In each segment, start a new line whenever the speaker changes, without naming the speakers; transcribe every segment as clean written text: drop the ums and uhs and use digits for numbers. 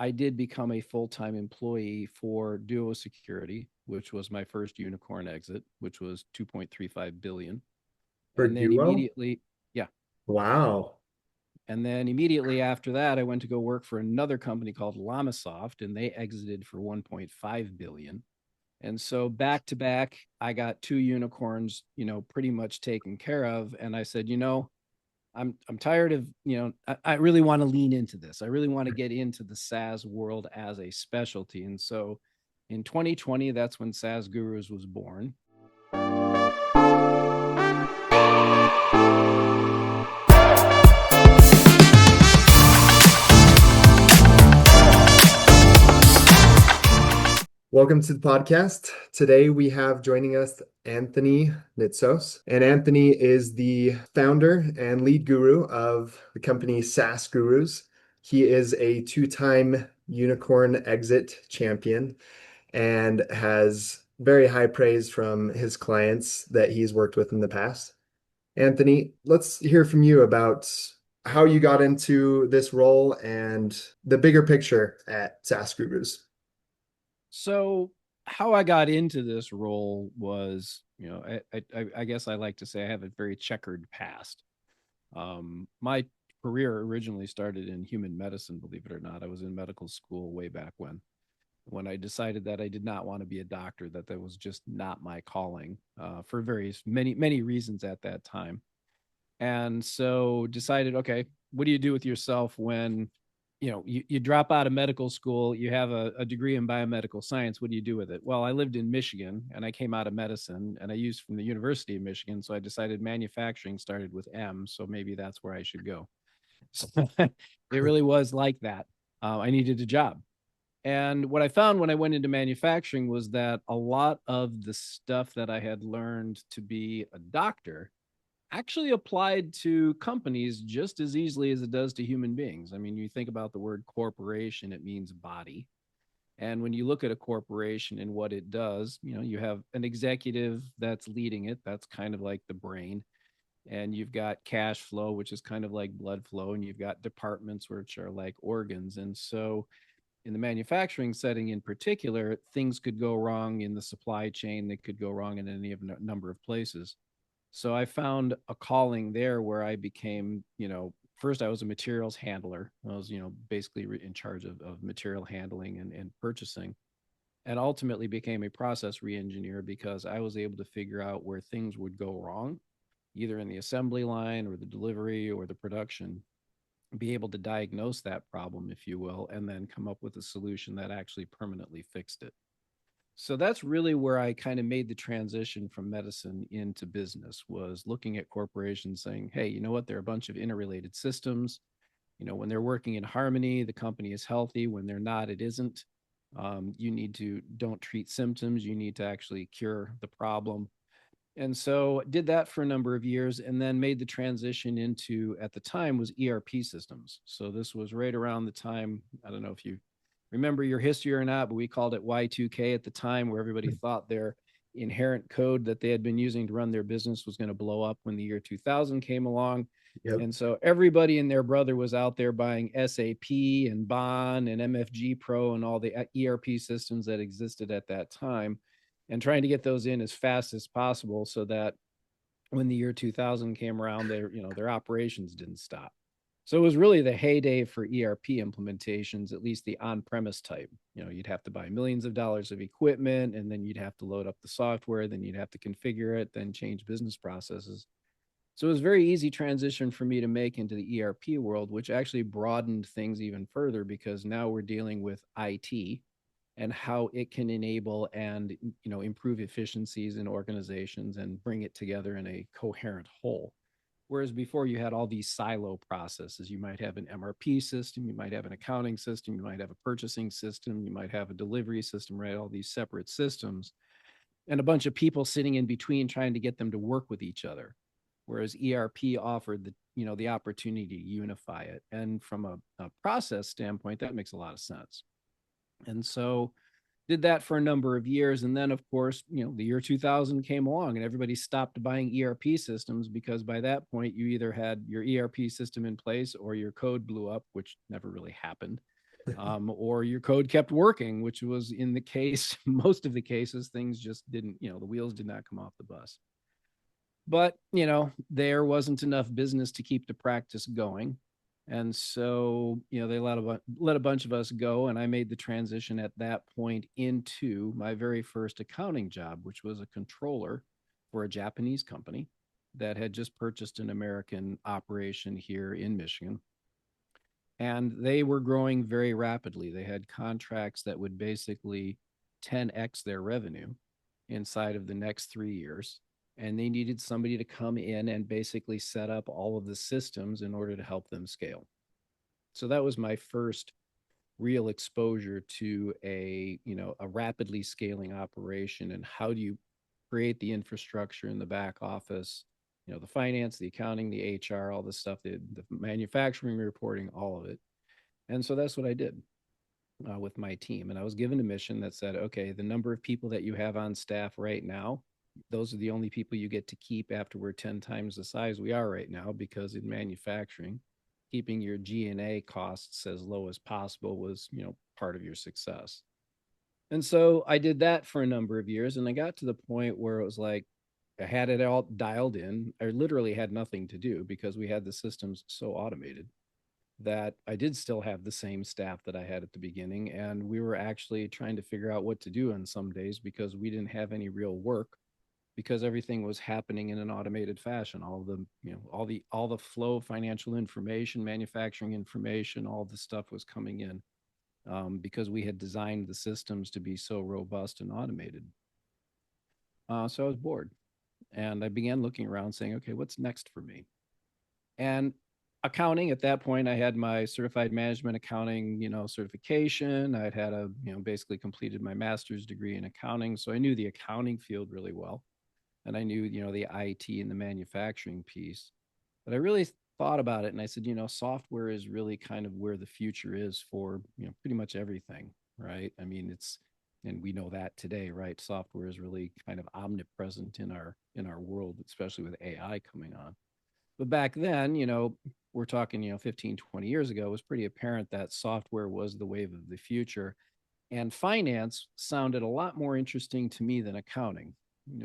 I did become a full-time employee for Duo Security, which was my first unicorn exit, which was 2.35 billion.
For
And then
Duo?
immediately, yeah.
Wow.
And then immediately after that, I went to go work for another company called Llamasoft, and they exited for 1.5 billion. And so back to back, I got two unicorns, pretty much taken care of. And I said, I'm tired of, I really want to lean into this. I really want to get into the SaaS world as a specialty. And so in 2020, that's when SaaS Gurus was born.
Welcome to the podcast. Today we have joining us Anthony Nitzos. And Anthony is the founder and lead guru of the company SaaS Gurus. He is a two-time unicorn exit champion and has very high praise from his clients that he's worked with in the past. Anthony, let's hear from you about how you got into this role and the bigger picture at SaaS Gurus.
So how I got into this role was, I guess I like to say I have a very checkered past. My career originally started in human medicine, believe it or not. I was in medical school way back when I decided that I did not want to be a doctor, that was just not my calling, for various many reasons at that time. And so decided, okay, what do you do with yourself when you drop out of medical school, you have a degree in biomedical science? What do you do with it? Well, I lived in Michigan and I came out of medicine and I used from the University of Michigan. So I decided manufacturing started with M. So maybe that's where I should go. So it really was like that. I needed a job. And what I found when I went into manufacturing was that a lot of the stuff that I had learned to be a doctor actually applied to companies just as easily as it does to human beings. I mean, you think about the word corporation, it means body. And when you look at a corporation and what it does, you have an executive that's leading it. That's kind of like the brain. And you've got cash flow, which is kind of like blood flow. And you've got departments, which are like organs. And so in the manufacturing setting in particular, things could go wrong in the supply chain. They could go wrong in any of a number of places. So I found a calling there where I became, first I was a materials handler. I was, basically in charge of material handling and purchasing, and ultimately became a process re-engineer because I was able to figure out where things would go wrong, either in the assembly line or the delivery or the production, be able to diagnose that problem, if you will, and then come up with a solution that actually permanently fixed it. So that's really where I kind of made the transition from medicine into business, was looking at corporations saying, hey, you know what? They're a bunch of interrelated systems. When they're working in harmony, the company is healthy. When they're not, it isn't. You need to don't treat symptoms. You need to actually cure the problem. And so did that for a number of years and then made the transition into, at the time, was ERP systems. So this was right around the time, I don't know if you remember your history or not, but we called it Y2K at the time, where everybody thought their inherent code that they had been using to run their business was going to blow up when the year 2000 came along.
Yep.
And so everybody and their brother was out there buying SAP and BON and MFG Pro and all the ERP systems that existed at that time, and trying to get those in as fast as possible so that when the year 2000 came around, their operations didn't stop. So it was really the heyday for ERP implementations, at least the on-premise type. You'd have to buy millions of dollars of equipment, and then you'd have to load up the software, then you'd have to configure it, then change business processes. So it was a very easy transition for me to make into the ERP world, which actually broadened things even further because now we're dealing with IT and how it can enable and improve efficiencies in organizations and bring it together in a coherent whole. Whereas before you had all these silo processes. You might have an MRP system, you might have an accounting system, you might have a purchasing system, you might have a delivery system, right? All these separate systems and a bunch of people sitting in between trying to get them to work with each other. Whereas ERP offered the opportunity to unify it. And from a process standpoint, that makes a lot of sense. And so did that for a number of years. And then, of course, the year 2000 came along and everybody stopped buying ERP systems because by that point, you either had your ERP system in place or your code blew up, which never really happened. or your code kept working, which was in the case, most of the cases, things just didn't, the wheels did not come off the bus. But, there wasn't enough business to keep the practice going. And so, they let a bunch of us go. And I made the transition at that point into my very first accounting job, which was a controller for a Japanese company that had just purchased an American operation here in Michigan. And they were growing very rapidly. They had contracts that would basically 10x their revenue inside of the next 3 years. And they needed somebody to come in and basically set up all of the systems in order to help them scale. So that was my first real exposure to a rapidly scaling operation, and how do you create the infrastructure in the back office, the finance, the accounting, the HR, all the stuff, the manufacturing, reporting, all of it. And so that's what I did with my team. And I was given a mission that said, okay, the number of people that you have on staff right now, those are the only people you get to keep after we're 10 times the size we are right now, because in manufacturing, keeping your G&A costs as low as possible was, part of your success. And so I did that for a number of years, and I got to the point where it was like I had it all dialed in. I literally had nothing to do because we had the systems so automated that I did still have the same staff that I had at the beginning. And we were actually trying to figure out what to do on some days because we didn't have any real work, because everything was happening in an automated fashion. All the, all the flow of financial information, manufacturing information, all the stuff was coming in, because we had designed the systems to be so robust and automated. So I was bored, and I began looking around saying, okay, what's next for me? And accounting, at that point, I had my certified management accounting, certification. I'd had basically completed my master's degree in accounting. So I knew the accounting field really well. And I knew, the IT and the manufacturing piece. But I really thought about it, and I said, software is really kind of where the future is for, pretty much everything, right? I mean, and we know that today, right? Software is really kind of omnipresent in our world, especially with AI coming on. But back then, we're talking, 15, 20 years ago, it was pretty apparent that software was the wave of the future. And finance sounded a lot more interesting to me than accounting.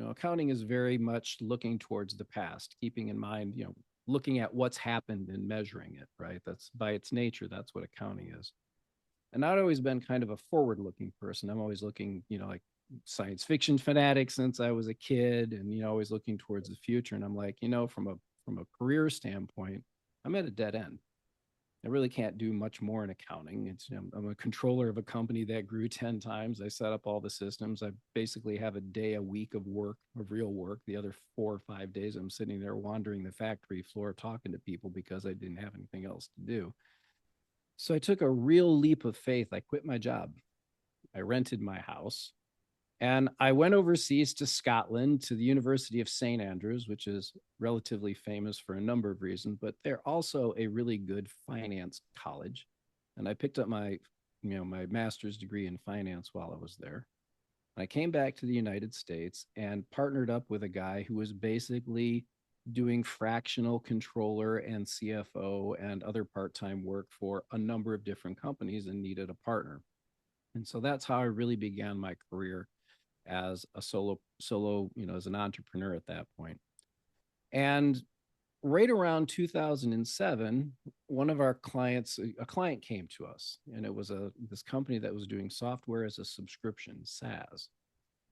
Accounting is very much looking towards the past, keeping in mind, looking at what's happened and measuring it, right? That's by its nature, that's what accounting is. And I've always been kind of a forward looking person. I'm always looking, like science fiction fanatic since I was a kid, and, always looking towards the future. And I'm like, from a career standpoint, I'm at a dead end. I really can't do much more in accounting. I'm a controller of a company that grew 10 times. I set up all the systems. I basically have a day a week of work, of real work. The other 4 or 5 days, I'm sitting there wandering the factory floor talking to people because I didn't have anything else to do. So I took a real leap of faith. I quit my job. I rented my house. And I went overseas to Scotland, to the University of St. Andrews, which is relatively famous for a number of reasons, but they're also a really good finance college. And I picked up my master's degree in finance while I was there. I came back to the United States and partnered up with a guy who was basically doing fractional controller and CFO and other part-time work for a number of different companies and needed a partner. And so that's how I really began my career as a solo, as an entrepreneur at that point. And right around 2007, one of our clients, a client came to us, and it was this company that was doing software as a subscription, SaaS.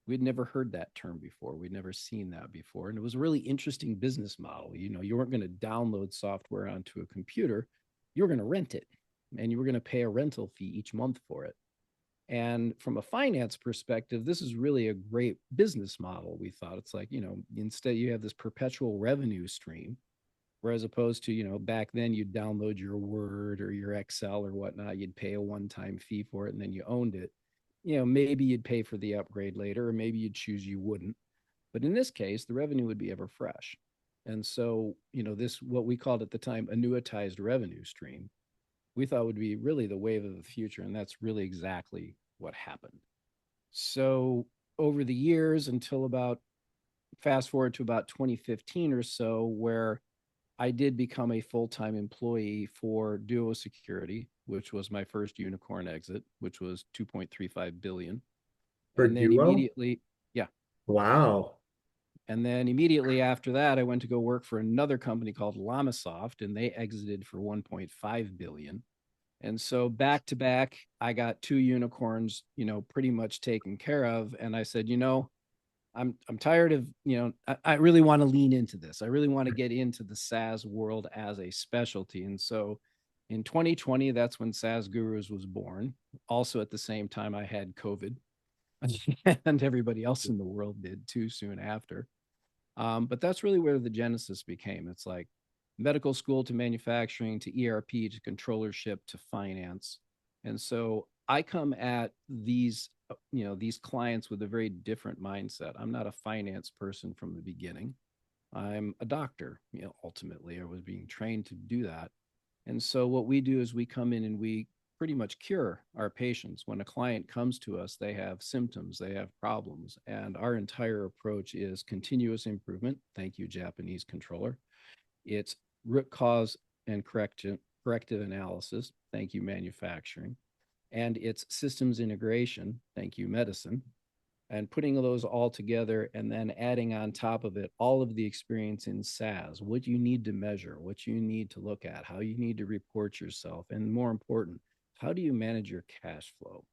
We'd never heard that term before. We'd never seen that before. And it was a really interesting business model. You weren't going to download software onto a computer. You were going to rent it, and you were going to pay a rental fee each month for it. And from a finance perspective, this is really a great business model. We thought it's like, instead you have this perpetual revenue stream, whereas opposed to, back then you'd download your Word or your Excel or whatnot, you'd pay a one-time fee for it and then you owned it. Maybe you'd pay for the upgrade later, or maybe you'd choose you wouldn't. But in this case, the revenue would be ever fresh. And so, this, what we called at the time, annuitized revenue stream, we thought would be really the wave of the future. And that's really exactly what happened. So over the years, until about, fast forward to about 2015 or so, where I did become a full-time employee for Duo Security, which was my first unicorn exit, which was 2.35 billion.
For
And then
Duo?
immediately, yeah.
Wow.
And then immediately after that, I went to go work for another company called Llamasoft, and they exited for 1.5 billion. And so back to back, I got two unicorns, pretty much taken care of. And I said, I'm tired of, I really want to lean into this. I really want to get into the SaaS world as a specialty. And so in 2020, that's when SaaS Gurus was born. Also at the same time, I had COVID and everybody else in the world did too soon after. But that's really where the genesis became. It's like medical school to manufacturing to ERP to controllership to finance. And so I come at these clients with a very different mindset. I'm not a finance person from the beginning. I'm a doctor, ultimately. I was being trained to do that. And so what we do is we come in and we pretty much cure our patients. When a client comes to us, they have symptoms, they have problems, and our entire approach is continuous improvement. Thank you, Japanese controller. It's root cause and corrective analysis. Thank you, manufacturing. And it's systems integration. Thank you, medicine. And putting those all together and then adding on top of it all of the experience in SaaS, what you need to measure, what you need to look at, how you need to report yourself, and more important, how do you manage your cash flow?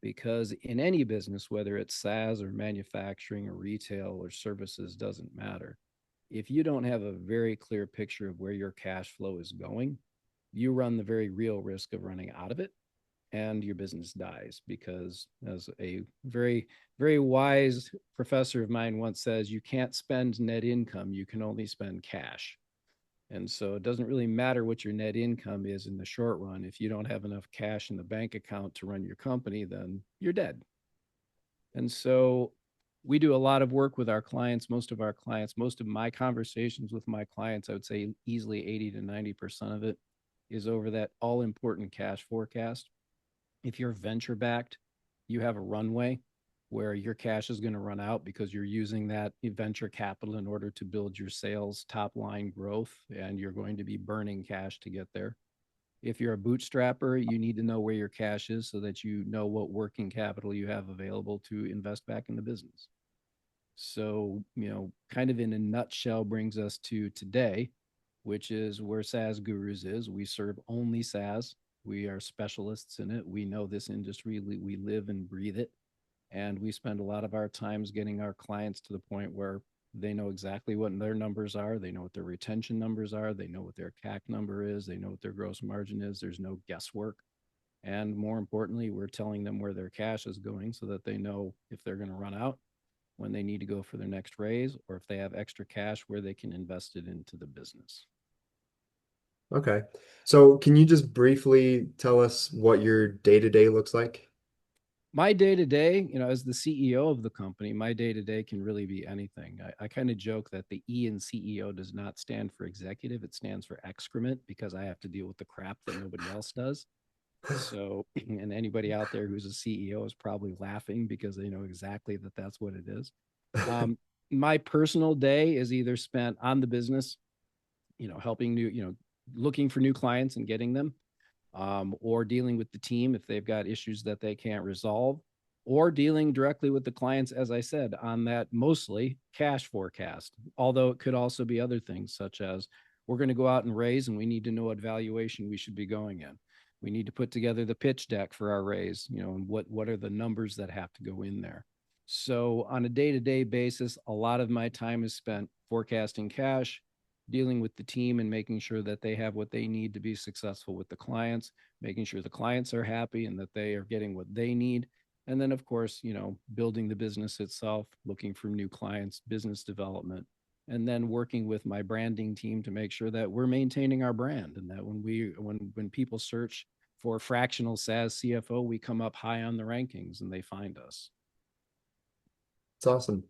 Because in any business, whether it's SaaS or manufacturing or retail or services, doesn't matter. If you don't have a very clear picture of where your cash flow is going, you run the very real risk of running out of it and your business dies. Because as a very very wise professor of mine once says, you can't spend net income, you can only spend cash. And so it doesn't really matter what your net income is in the short run. If you don't have enough cash in the bank account to run your company, then you're dead. And so we do a lot of work with our clients. Most of my conversations with my clients, I would say easily 80 to 90% of it is over that all important cash forecast. If you're venture backed, you have a runway where your cash is going to run out because you're using that venture capital in order to build your sales top line growth, and you're going to be burning cash to get there. If you're a bootstrapper, you need to know where your cash is so that you know what working capital you have available to invest back in the business. So, kind of in a nutshell, brings us to today, which is where SaaS Gurus is. We serve only SaaS. We are specialists in it. We know this industry. We live and breathe it. And we spend a lot of our times getting our clients to the point where they know exactly what their numbers are. They know what their retention numbers are. They know what their CAC number is. They know what their gross margin is. There's no guesswork. And more importantly, we're telling them where their cash is going so that they know if they're going to run out, when they need to go for their next raise, or if they have extra cash, where they can invest it into the business.
Okay. So can you just briefly tell us what your day-to-day looks like?
My day to day, as the CEO of the company, my day to day can really be anything. I kind of joke that the E in CEO does not stand for executive, it stands for excrement, because I have to deal with the crap that nobody else does. So, and anybody out there who's a CEO is probably laughing because they know exactly that that's what it is. Um, my personal day is either spent on the business, helping looking for new clients and getting them, or dealing with the team if they've got issues that they can't resolve, or dealing directly with the clients, as I said, on that mostly cash forecast. Although it could also be other things, such as we're going to go out and raise and we need to know what valuation we should be going in. We need to put together the pitch deck for our raise, and what are the numbers that have to go in there. So on a day-to-day basis, a lot of my time is spent forecasting cash, dealing with the team and making sure that they have what they need to be successful with the clients, making sure the clients are happy and that they are getting what they need. And then, of course, building the business itself, looking for new clients, business development, and then working with my branding team to make sure that we're maintaining our brand, and that when people search for fractional SaaS CFO, we come up high on the rankings and they find us.
It's awesome.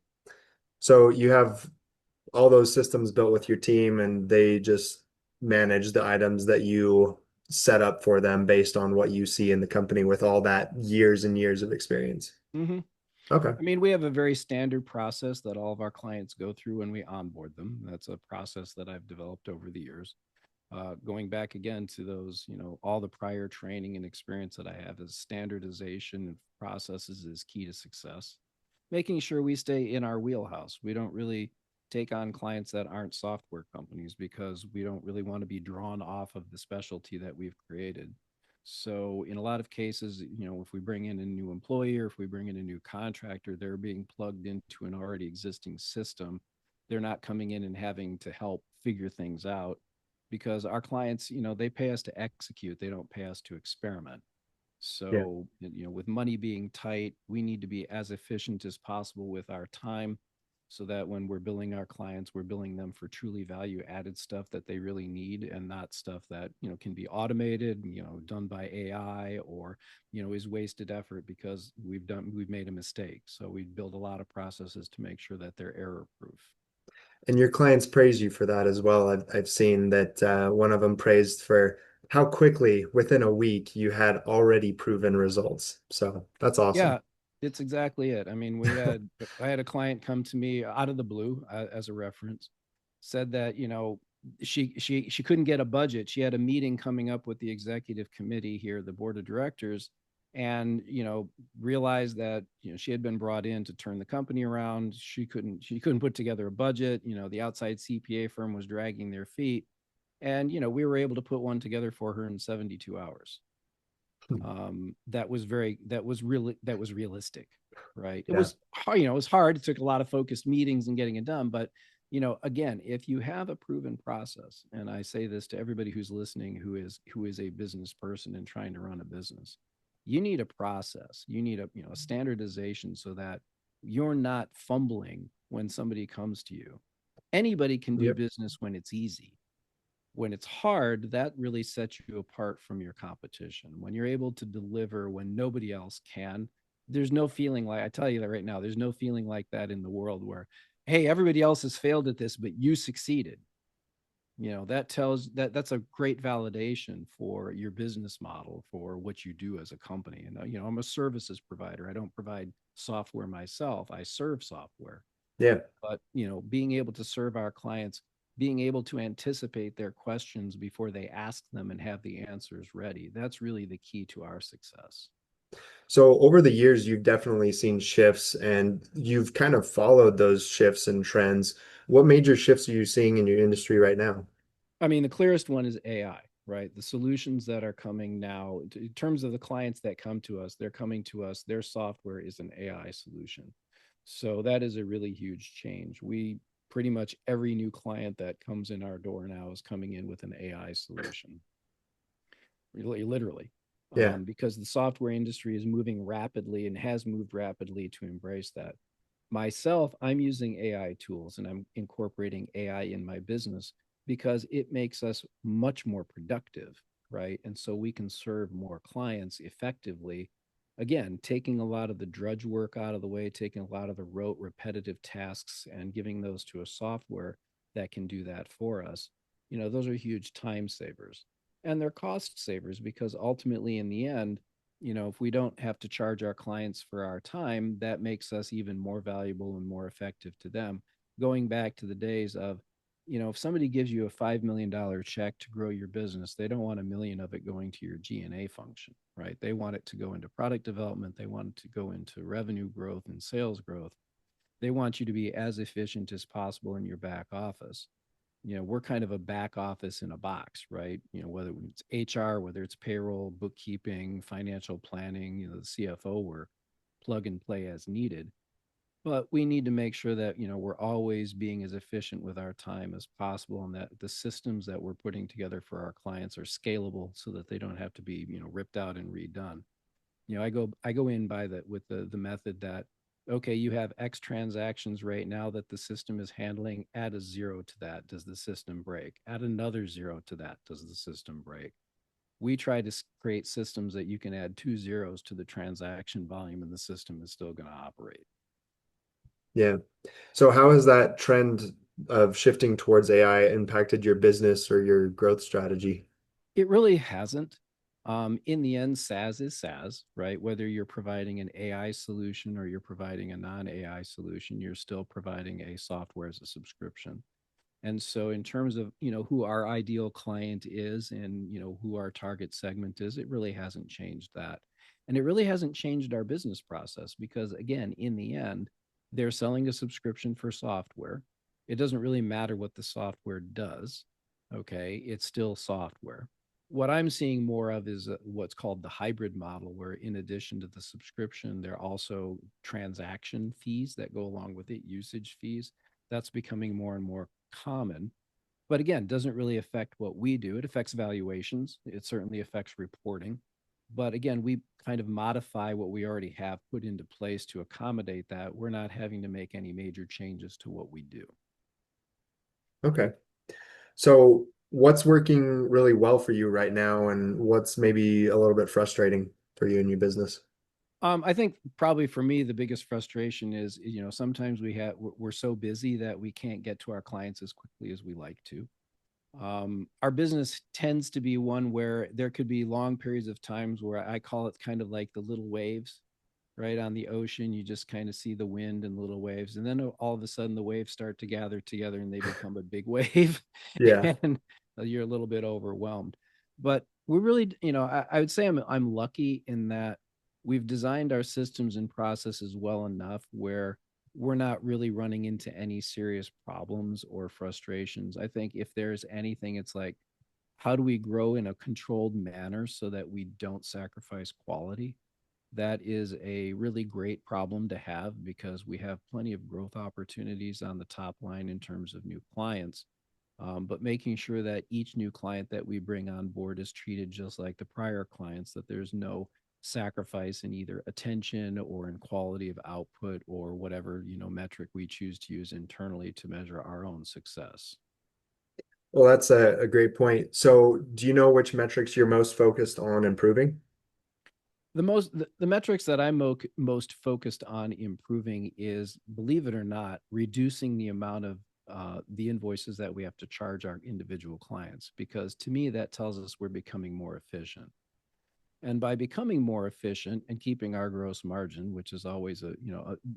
So you have all those systems built with your team and they just manage the items that you set up for them based on what you see in the company with all that years and years of experience.
Mm-hmm.
Okay.
I mean, we have a very standard process that all of our clients go through when we onboard them. That's a process that I've developed over the years. Going back again to those, all the prior training and experience that I have, is standardization of processes is key to success. Making sure we stay in our wheelhouse. We don't really take on clients that aren't software companies because we don't really want to be drawn off of the specialty that we've created. So, in a lot of cases, if we bring in a new employee or if we bring in a new contractor, they're being plugged into an already existing system. They're not coming in and having to help figure things out because our clients, they pay us to execute, they don't pay us to experiment.
Yeah.
So, with money being tight, we need to be as efficient as possible with our time so that when we're billing our clients, we're billing them for truly value added stuff that they really need and not stuff that, can be automated, done by AI or, is wasted effort because we've made a mistake. So we build a lot of processes to make sure that they're error proof.
And your clients praise you for that as well. I've seen that one of them praised for how quickly, within a week, you had already proven results. So that's awesome.
Yeah, it's exactly it. I mean, I had a client come to me out of the blue as a reference, said that, she couldn't get a budget. She had a meeting coming up with the executive committee here, the board of directors, and, realized that, she had been brought in to turn the company around. She couldn't put together a budget. The outside CPA firm was dragging their feet. And, we were able to put one together for her in 72 hours. That was realistic, right? It
Yeah.
was hard, it was hard. It took a lot of focused meetings and getting it done, but again, if you have a proven process, and I say this to everybody who's listening, who is a business person and trying to run a business, you need a process, you need a standardization so that you're not fumbling when somebody comes to you. Anybody can do
Yep.
business when it's easy. When it's hard, that really sets you apart from your competition. When you're able to deliver when nobody else can, there's no feeling like, I tell you that right now, there's no feeling like that in the world where, hey, everybody else has failed at this, but you succeeded. That tells that's a great validation for your business model, for what you do as a company. And, I'm a services provider. I don't provide software myself, I serve software.
Yeah.
But being able to serve our clients, being able to anticipate their questions before they ask them and have the answers ready, that's really the key to our success.
So over the years, you've definitely seen shifts and you've kind of followed those shifts and trends. What major shifts are you seeing in your industry right now?
I mean, the clearest one is AI, right? The solutions that are coming now, in terms of the clients that come to us, they're coming to us, their software is an AI solution. So that is a really huge change. We pretty much every new client that comes in our door now is coming in with an AI solution, really, literally,
Yeah.
because the software industry is moving rapidly and has moved rapidly to embrace that. Myself, I'm using AI tools and I'm incorporating AI in my business because it makes us much more productive, right? And so we can serve more clients effectively. Again, taking a lot of the drudge work out of the way, taking a lot of the rote, repetitive tasks and giving those to a software that can do that for us. Those are huge time savers and they're cost savers because ultimately, in the end, if we don't have to charge our clients for our time, that makes us even more valuable and more effective to them. Going back to the days of, if somebody gives you a $5 million check to grow your business, they don't want a million of it going to your G&A function, right? They want it to go into product development. They want it to go into revenue growth and sales growth. They want you to be as efficient as possible in your back office. We're kind of a back office in a box, right? Whether it's HR, whether it's payroll, bookkeeping, financial planning, the CFO, we're plug and play as needed. But we need to make sure that, we're always being as efficient with our time as possible and that the systems that we're putting together for our clients are scalable so that they don't have to be, ripped out and redone. I go in by the with the method that, okay, you have X transactions right now that the system is handling, add a zero to that, does the system break? Add another zero to that, does the system break? We try to create systems that you can add two zeros to the transaction volume and the system is still going to operate.
Yeah. So how has that trend of shifting towards AI impacted your business or your growth strategy?
It really hasn't. In the end, SaaS is SaaS, right? Whether you're providing an AI solution or you're providing a non-AI solution, you're still providing a software as a subscription. And so in terms of, who our ideal client is and, who our target segment is, it really hasn't changed that. And it really hasn't changed our business process because again, in the end, they're selling a subscription for software. It doesn't really matter what the software does. Okay. It's still software. What I'm seeing more of is what's called the hybrid model, where in addition to the subscription, there are also transaction fees that go along with it, usage fees. That's becoming more and more common. But again, doesn't really affect what we do. It affects valuations. It certainly affects reporting. But again, we kind of modify what we already have put into place to accommodate that. We're not having to make any major changes to what we do.
Okay. So what's working really well for you right now, and what's maybe a little bit frustrating for you in your business?
I think probably for me, the biggest frustration is, sometimes we're so busy that we can't get to our clients as quickly as we like to. Our business tends to be one where there could be long periods of times where I call it kind of like the little waves, right on the ocean. You just kind of see the wind and little waves, and then all of a sudden the waves start to gather together and they become a big wave,
Yeah.
and you're a little bit overwhelmed. But we really, I would say I'm lucky in that we've designed our systems and processes well enough where we're not really running into any serious problems or frustrations. I think if there's anything, it's like, how do we grow in a controlled manner so that we don't sacrifice quality? That is a really great problem to have because we have plenty of growth opportunities on the top line in terms of new clients. But making sure that each new client that we bring on board is treated just like the prior clients, that there's no sacrifice in either attention or in quality of output or whatever, metric we choose to use internally to measure our own success.
Well, that's a great point. So do you know which metrics you're most focused on improving?
The metrics that I'm most focused on improving is, believe it or not, reducing the amount of the invoices that we have to charge our individual clients, because to me that tells us we're becoming more efficient. And by becoming more efficient and keeping our gross margin, which is always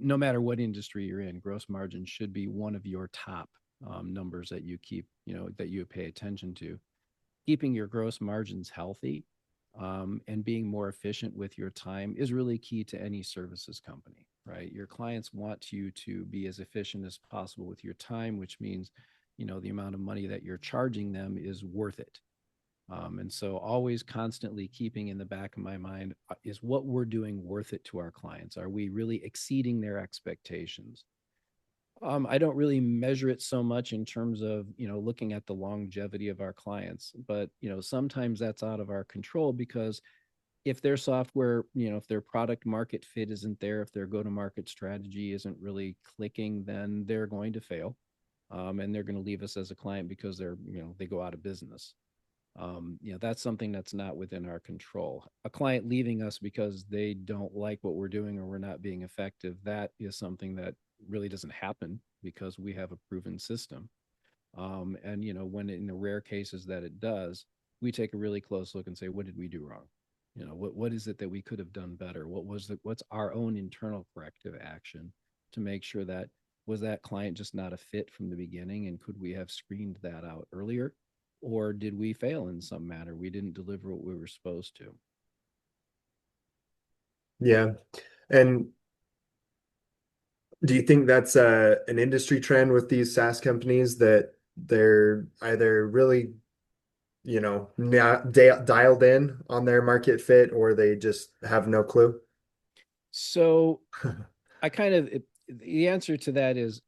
no matter what industry you're in, gross margin should be one of your top numbers that you keep, that you pay attention to. Keeping your gross margins healthy and being more efficient with your time is really key to any services company, right? Your clients want you to be as efficient as possible with your time, which means, the amount of money that you're charging them is worth it. And so, always constantly keeping in the back of my mind, is what we're doing worth it to our clients? Are we really exceeding their expectations? I don't really measure it so much in terms of, looking at the longevity of our clients, but, sometimes that's out of our control because if their software, if their product market fit isn't there, if their go to market strategy isn't really clicking, then they're going to fail. And they're going to leave us as a client because they go out of business. That's something that's not within our control. A client leaving us because they don't like what we're doing or we're not being effective, that is something that really doesn't happen because we have a proven system. And when in the rare cases that it does, we take a really close look and say, what did we do wrong? What is it that we could have done better? What's our own internal corrective action to make sure that, was that client just not a fit from the beginning, and could we have screened that out earlier? Or did we fail in some manner? We didn't deliver what we were supposed to.
Yeah. And do you think that's an industry trend with these SaaS companies that they're either really, not dialed in on their market fit, or they just have no clue?
So I kind of the answer to that is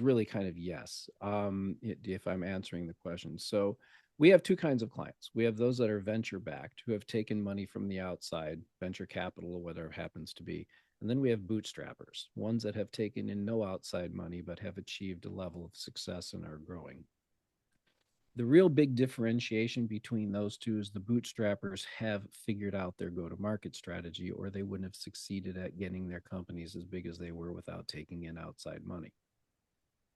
really kind of yes. If I'm answering the question, so we have two kinds of clients. We have those that are venture backed, who have taken money from the outside, venture capital or whatever it happens to be, and then we have bootstrappers, ones that have taken in no outside money but have achieved a level of success and are growing. The real big differentiation between those two is the bootstrappers have figured out their go to market strategy, or they wouldn't have succeeded at getting their companies as big as they were without taking in outside money.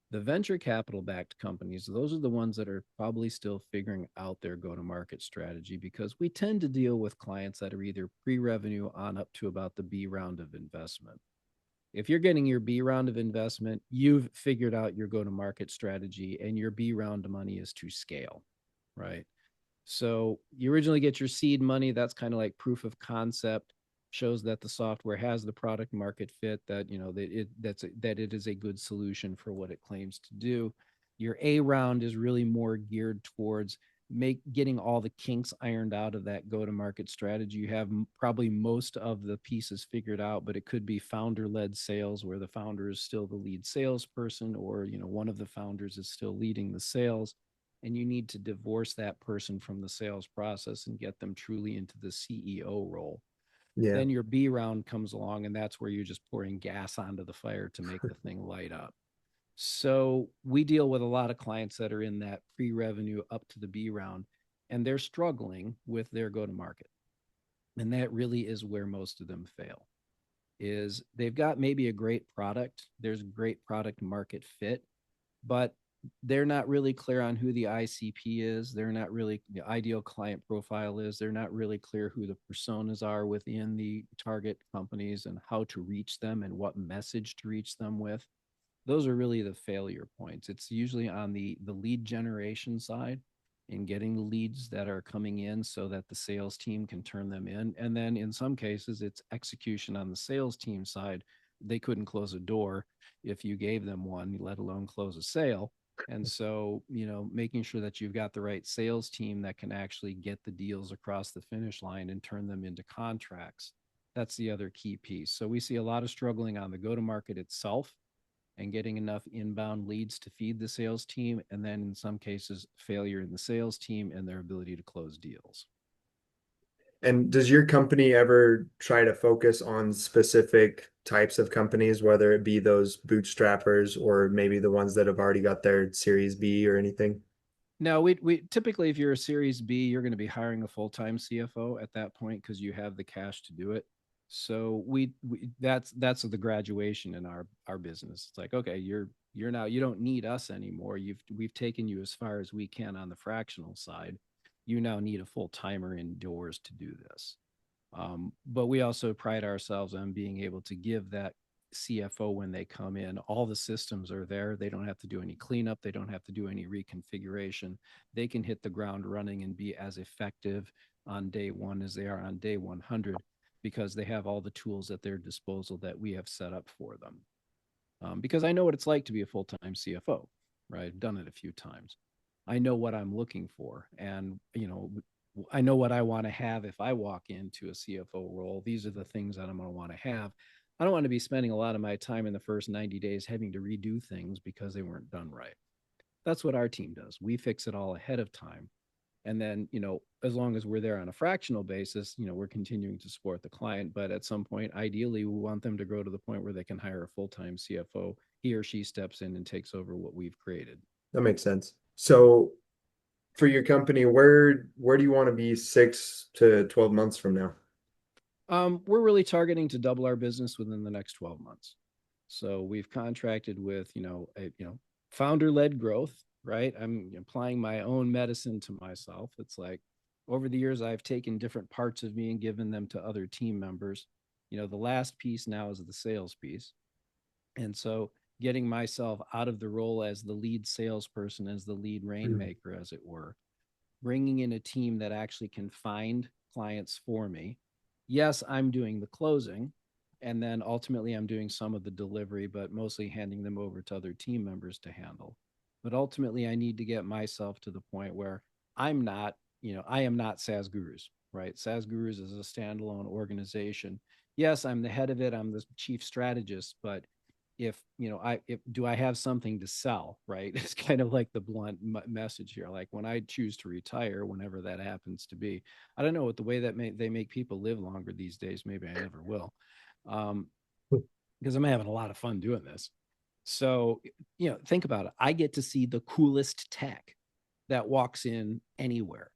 The venture capital backed companies, those are the ones that are probably still figuring out their go to market strategy, because we tend to deal with clients that are either pre revenue on up to about the B round of investment. If you're getting your B round of investment, you've figured out your go to market strategy, and your B round of money is to scale, right? So you originally get your seed money. That's kind of like proof of concept, shows that the software has the product market fit, that that it is a good solution for what it claims to do. Your A round is really more geared towards make getting all the kinks ironed out of that go to market strategy. You have probably most of the pieces figured out, but it could be founder led sales where the founder is still the lead salesperson, or one of the founders is still leading the sales, and you need to divorce that person from the sales process and get them truly into the CEO role.
Yeah.
Then your B round comes along, and that's where you're just pouring gas onto the fire to make the thing light up. So we deal with a lot of clients that are in that pre-revenue up to the B round, and they're struggling with their go-to-market. And that really is where most of them fail. Is they've got maybe a great product, there's great product market fit, but they're not really clear on who the ICP is. They're not really the ideal client profile is. They're not really clear who the personas are within the target companies and how to reach them and what message to reach them with. Those are really the failure points. It's usually on the lead generation side and getting the leads that are coming in so that the sales team can turn them in. And then in some cases, it's execution on the sales team side. They couldn't close a door if you gave them one, let alone close a sale. And so, making sure that you've got the right sales team that can actually get the deals across the finish line and turn them into contracts. That's the other key piece. So we see a lot of struggling on the go to market itself and getting enough inbound leads to feed the sales team. And then in some cases, failure in the sales team and their ability to close deals.
And does your company ever try to focus on specific types of companies, whether it be those bootstrappers or maybe the ones that have already got their Series B or anything?
Now, we typically, if you're a Series B, you're going to be hiring a full time CFO at that point because you have the cash to do it. So that's the graduation in our business. It's like, okay, you're now, you don't need us anymore. We've taken you as far as we can on the fractional side. You now need a full timer indoors to do this. But we also pride ourselves on being able to give that CFO, when they come in, all the systems are there. They don't have to do any cleanup. They don't have to do any reconfiguration. They can hit the ground running and be as effective on day one as they are on day 100, because they have all the tools at their disposal that we have set up for them. Because I know what it's like to be a full-time CFO, right? I've done it a few times. I know what I'm looking for, and I know what I want to have if I walk into a CFO role. These are the things that I'm going to want to have. I don't want to be spending a lot of my time in the first 90 days having to redo things because they weren't done right. That's what our team does. We fix it all ahead of time. And then, as long as we're there on a fractional basis, we're continuing to support the client. But at some point, ideally, we want them to grow to the point where they can hire a full-time CFO. He or she steps in and takes over what we've created.
That makes sense. So for your company, where do you want to be 6 to 12 months from now?
We're really targeting to double our business within the next 12 months. So we've contracted with, founder-led growth, right? I'm applying my own medicine to myself. It's like over the years, I've taken different parts of me and given them to other team members. The last piece now is the sales piece. And so getting myself out of the role as the lead salesperson, as the lead rainmaker, as it were, bringing in a team that actually can find clients for me. Yes, I'm doing the closing, and then ultimately I'm doing some of the delivery, but mostly handing them over to other team members to handle. But ultimately, I need to get myself to the point where I am not SaaS Gurus, right? SaaS Gurus is a standalone organization. Yes, I'm the head of it. I'm the chief strategist, but if do I have something to sell, right? It's kind of like the blunt message here. Like when I choose to retire, whenever that happens to be, I don't know, what the way that they make people live longer these days, maybe I never will, because I'm having a lot of fun doing this. So think about it. I get to see the coolest tech that walks in anywhere.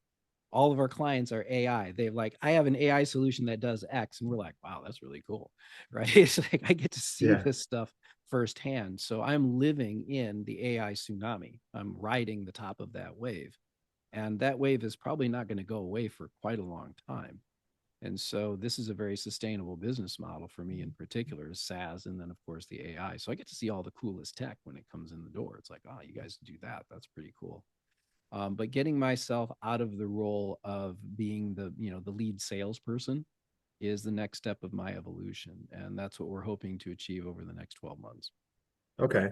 All of our clients are AI. They're like, I have an AI solution that does X. And we're like, wow, that's really cool. Right. It's like I get to see
Yeah.
this stuff firsthand. So I'm living in the AI tsunami. I'm riding the top of that wave. And that wave is probably not going to go away for quite a long time. And so this is a very sustainable business model for me in particular, is SaaS, and then of course the AI. So I get to see all the coolest tech when it comes in the door. It's like, oh, you guys do that. That's pretty cool. But getting myself out of the role of being the lead salesperson is the next step of my evolution, and that's what we're hoping to achieve over the next 12 months.
Okay.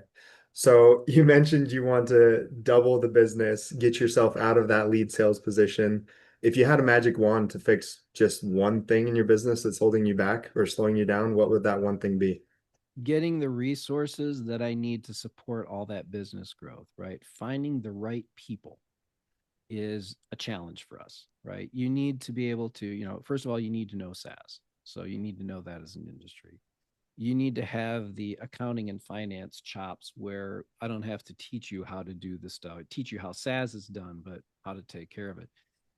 So you mentioned you want to double the business, get yourself out of that lead sales position. If you had a magic wand to fix just one thing in your business that's holding you back or slowing you down, what would that one thing be?
Getting the resources that I need to support all that business growth, right? Finding the right people is a challenge for us, right? You need to be able to, first of all, you need to know SaaS. So you need to know that as an industry. You need to have the accounting and finance chops where I don't have to teach you how to do this stuff. I teach you how SaaS is done, but how to take care of it.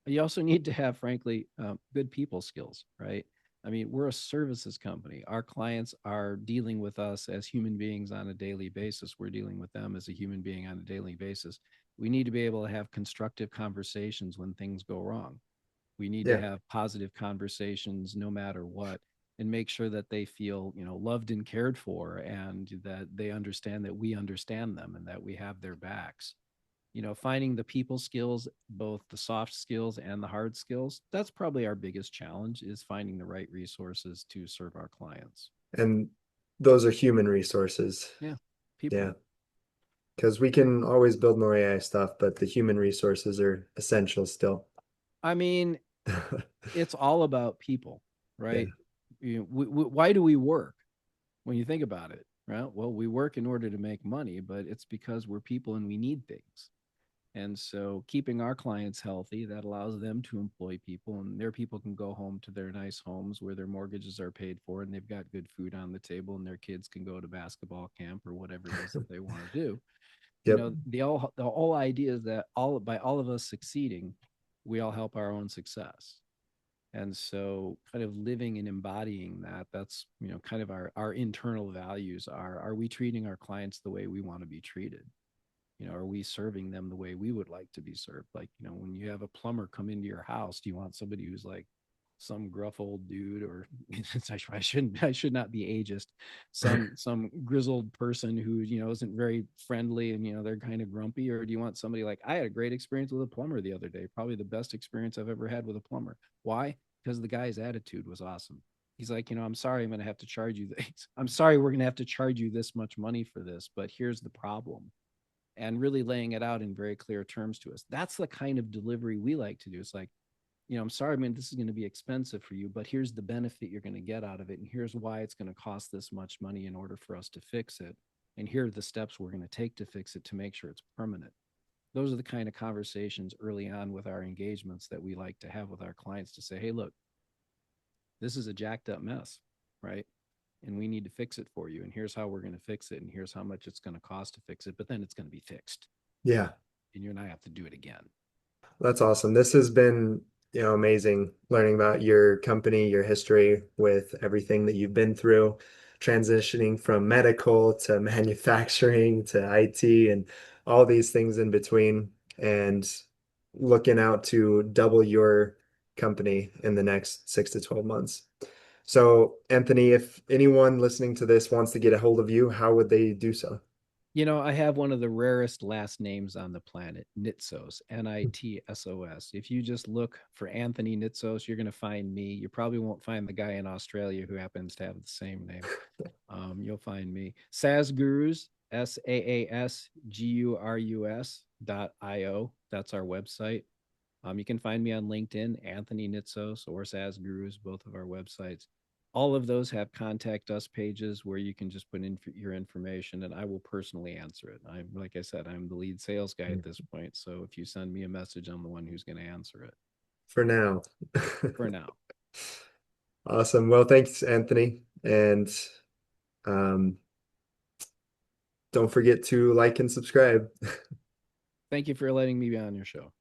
You also need to have, frankly, good people skills, right? I mean, we're a services company. Our clients are dealing with us as human beings on a daily basis. We're dealing with them as a human being on a daily basis. We need to be able to have constructive conversations when things go wrong. We need to
Yeah.
have positive conversations no matter what, and make sure that they feel, loved and cared for, and that they understand that we understand them and that we have their backs. Finding the people skills, both the soft skills and the hard skills, that's probably our biggest challenge, is finding the right resources to serve our clients.
And those are human resources.
Yeah, people.
Yeah. Because we can always build more AI stuff, but the human resources are essential still.
I mean, it's all about people,
Yeah.
right? Why do we work? When you think about it, right? Well, we work in order to make money, but it's because we're people and we need things. And so keeping our clients healthy, that allows them to employ people, and their people can go home to their nice homes where their mortgages are paid for and they've got good food on the table, and their kids can go to basketball camp or whatever it is that they want to do.
Yep.
The whole idea is that all of us succeeding, we all help our own success. And so kind of living and embodying that's kind of our internal values. Are we treating our clients the way we want to be treated? Are we serving them the way we would like to be served? Like, when you have a plumber come into your house, do you want somebody who's like some gruff old dude, or I should not be ageist, some grizzled person who isn't very friendly, and they're kind of grumpy? Or do you want somebody like, I had a great experience with a plumber the other day, probably the best experience I've ever had with a plumber. Why? Because the guy's attitude was awesome. He's like, I'm sorry, I'm going to have to charge you this. I'm sorry, we're going to have to charge you this much money for this, but here's the problem. And really laying it out in very clear terms to us. That's the kind of delivery we like to do. It's like, I'm sorry, man, this is going to be expensive for you, but here's the benefit you're going to get out of it. And here's why it's going to cost this much money in order for us to fix it. And here are the steps we're going to take to fix it to make sure it's permanent. Those are the kind of conversations early on with our engagements that we like to have with our clients, to say, hey, look, this is a jacked up mess, right? And we need to fix it for you. And here's how we're going to fix it. And here's how much it's going to cost to fix it. But then it's going to be fixed.
Yeah.
And you and I have to do it again.
That's awesome. This has been, amazing learning about your company, your history with everything that you've been through, transitioning from medical to manufacturing to IT and all these things in between, and looking out to double your company in the next 6 to 12 months. So, Anthony, if anyone listening to this wants to get a hold of you, how would they do so?
I have one of the rarest last names on the planet, Nitzos, Nitsos. If you just look for Anthony Nitzos, you're going to find me. You probably won't find the guy in Australia who happens to have the same name. You'll find me. SaaS Gurus, SaaSGurus.io. That's our website. You can find me on LinkedIn, Anthony Nitzos, or SaaS Gurus, both of our websites. All of those have contact us pages where you can just put in your information, and I will personally answer it. Like I said, I'm the lead sales guy at this point. So if you send me a message, I'm the one who's going to answer it
For now.
for now.
Awesome. Well, thanks, Anthony. And um, don't forget to like and subscribe.
Thank you for letting me be on your show.